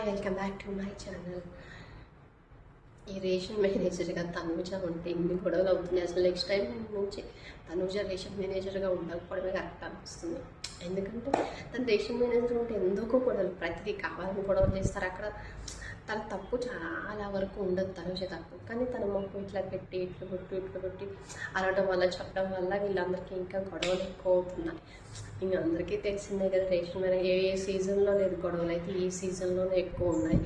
Welcome back to my channel. ఈ ration మేనేజర్గా తనూజ ఉంటే ఇన్ని గొడవలు అవుతున్నాయి. అసలు నెక్స్ట్ టైం నుంచి తనూజ రేషన్ మేనేజర్గా ఉండకపోవడమే కరెక్ట్ అనిపిస్తుంది. ఎందుకంటే తను రేషన్ మేనేజర్ ఉంటే ఎందుకో గొడవలు, ప్రతిదీ కావాలని గొడవలు చేస్తారు. అక్కడ తన తప్పు చాలా వరకు ఉండదు, తనూజ తప్పు. కానీ తన మొక్కు ఇట్లా పెట్టి ఇట్లా కొట్టి అనడం వల్ల, చెప్పడం వల్ల వీళ్ళందరికీ ఇంకా గొడవలు ఎక్కువ అవుతున్నాయి. ఇంకా అందరికీ తెలిసిందే కదా, రేషన్ మేనేజర్ ఏ సీజన్లో లేదు గొడవలు, అయితే ఈ సీజన్లోనే ఎక్కువ ఉన్నాయి.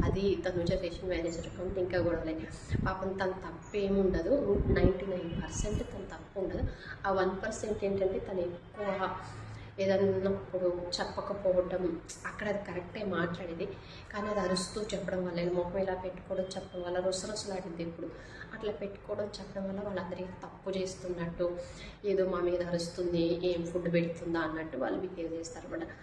అది తనూజ రేషన్ మేనేజర్ అకౌంట్ ఇంకా గొడవలే. పాపం తన తప్పు ఏమి ఉండదు, 99% తన తప్పు ఉండదు. ఆ 1% ఏంటంటే తను ఎక్కువ ఏదన్నప్పుడు చెప్పకపోవడం, అక్కడ అది కరెక్టే మాట్లాడేది. కానీ అది అరుస్తూ చెప్పడం వల్ల, మొహం ఇలా పెట్టుకోవడం చెప్పడం వల్ల రొసరొసలాడింది. ఇప్పుడు అట్లా పెట్టుకోవడం చెప్పడం వల్ల వాళ్ళందరికీ తప్పు చేస్తున్నట్టు, ఏదో మా మీద అరుస్తుంది, ఏం ఫుడ్ పెడుతుందా అన్నట్టు వాళ్ళు బిహేవ్ చేస్తారు అన్నమాట.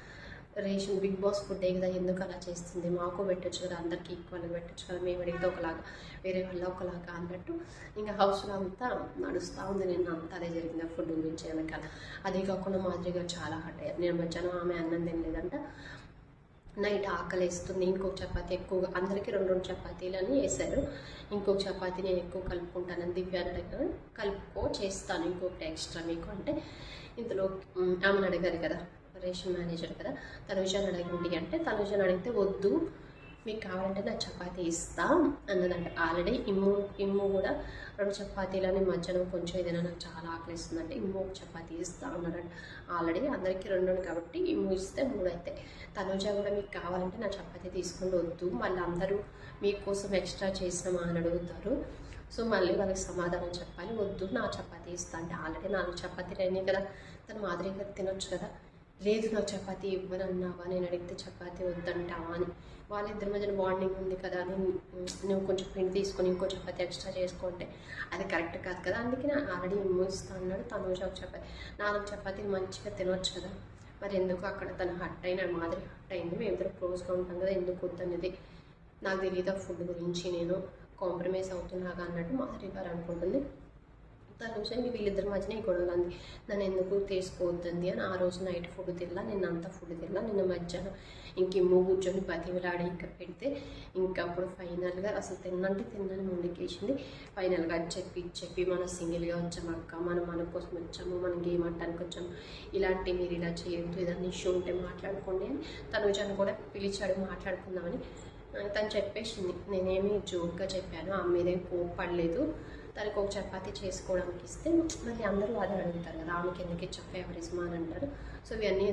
రేషన్ బిగ్ బాస్ ఫుడ్డే కదా, ఎందుకు అలా చేస్తుంది, మాకు పెట్టచ్చు కదా, అందరికీ ఈక్వల్గా పెట్టచ్చు కదా, మేము అడిగితే ఒకలాగా వేరే వాళ్ళ ఒకలాగా అన్నట్టు ఇంకా హౌస్లో అంతా నడుస్తూ ఉంది. నిన్న అంతా అదే జరిగింది ఫుడ్ గురించి వెనకాల. అది కాకుండా మాదిరి గారు చాలా హట్ అయ్యారు. నేను మధ్యాహ్నం ఆమె అన్నం తినలేదంట, నైట్ ఆకలిస్తుంది, ఇంకొక చపాతీ ఎక్కువగా, అందరికీ 2 చపాతీలని వేశారు. ఇంకొక చపాతీ నేను ఎక్కువ కలుపుకుంటానని దివ్యాన్ని అడిగాను. కలుపుకో, చేస్తాను ఇంకొకటి ఎక్స్ట్రా మీకు అంటే, ఇంతలో ఆమెను అడిగారు కదా, రేషన్ మేనేజర్ కదా, తనూజని అడగండి అంటే, తనూజని అడిగితే వద్దు, మీకు కావాలంటే నా చపాతీ ఇస్తా అన్నదంట. ఆల్రెడీ ఇమ్ము కూడా 2 చపాతీలని మధ్యాహ్నం కొంచెం ఏదైనా నాకు చాలా ఆకలిస్తుందంటే ఇమ్ము ఒక చపాతీ ఇస్తా అన్నాడంట. ఆల్రెడీ అందరికీ 2 కాబట్టి ఇమ్ము ఇస్తే 3 అయితే, తనూజ కూడా మీకు కావాలంటే నా చపాతీ తీసుకుని వద్దు, మళ్ళీ అందరూ మీకోసం ఎక్స్ట్రా చేసినామా అని అడుగుతారు. సో మళ్ళీ వాళ్ళకి సమాధానం చెప్పాలి, వద్దు నా చపాతీ ఇస్తా అంటే. ఆల్రెడీ 4 చపాతీలు అయినాయి కదా, తను మాదిరిగా తినొచ్చు కదా. లేదు నాకు చపాతీ ఇవ్వనన్నావా, నేను అడిగితే చపాతీ వద్దంటావా అని. వాళ్ళిద్దరి మధ్యన బాండింగ్ ఉంది కదా, నువ్వు కొంచెం పిండి తీసుకొని ఇంకో చపాతీ ఎక్స్ట్రా చేసుకుంటే అది కరెక్ట్ కాదు కదా. అందుకే నేను ఆల్రెడీ ఇస్తా అన్నాడు. తనూజ ఒక చపాతీ, 4 చపాతీలు మంచిగా తినొచ్చు కదా. మరి ఎందుకు అక్కడ తను హట్ అయిన మాదిరి హట్ అయింది. మేము ఇద్దరు క్లోజ్గా ఉంటాం కదా, ఎందుకు వద్దనేది నాకు తెలియదు. ఫుడ్ గురించి నేను కాంప్రమైజ్ అవుతున్నాగా అన్నట్టు మాదిరి గారు అనుకుంటుంది. తనూజ వీళ్ళిద్దరి మధ్యన ఈ గొడవలు అంది, నన్ను ఎందుకు తీసుకోవద్దంది అని. ఆ రోజు నైట్ ఫుడ్ తిన్నా, నిన్న అంతా ఫుడ్ తిన్నా, నిన్న మధ్యాహ్నం ఇంక ఇమ్ము కూర్చొని బతిమిలాడి ఇంకా పెడితే ఇంకా అప్పుడు ఫైనల్గా అసలు తిన్నని ముందుకేసింది. ఫైనల్గా చెప్పి మనం సింగిల్గా వచ్చాము అక్క, మనం మన కోసం వచ్చాము, మనం గేమ్ ఆడటానికి వచ్చాము, ఇలాంటి మీరు ఇలా చేయొద్దు, ఏదైనా ఇష్యూ ఉంటే మాట్లాడుకోండి అని తనూజను కూడా పిలిచాడు మాట్లాడుకుందామని. తను చెప్పేసింది, నేనేమి జోక్గా చెప్పాను, ఆమె మీదేం కోప్పడలేదు, తనకు ఒక చపాతీ చేసుకోవడానికి ఇస్తే మళ్ళీ అందరూ అదే అడుగుతారు కదా, ఆమెకి ఎందుకు ఇచ్చా ఫేవరిజమా అని అంటారు. సో ఇవన్నీ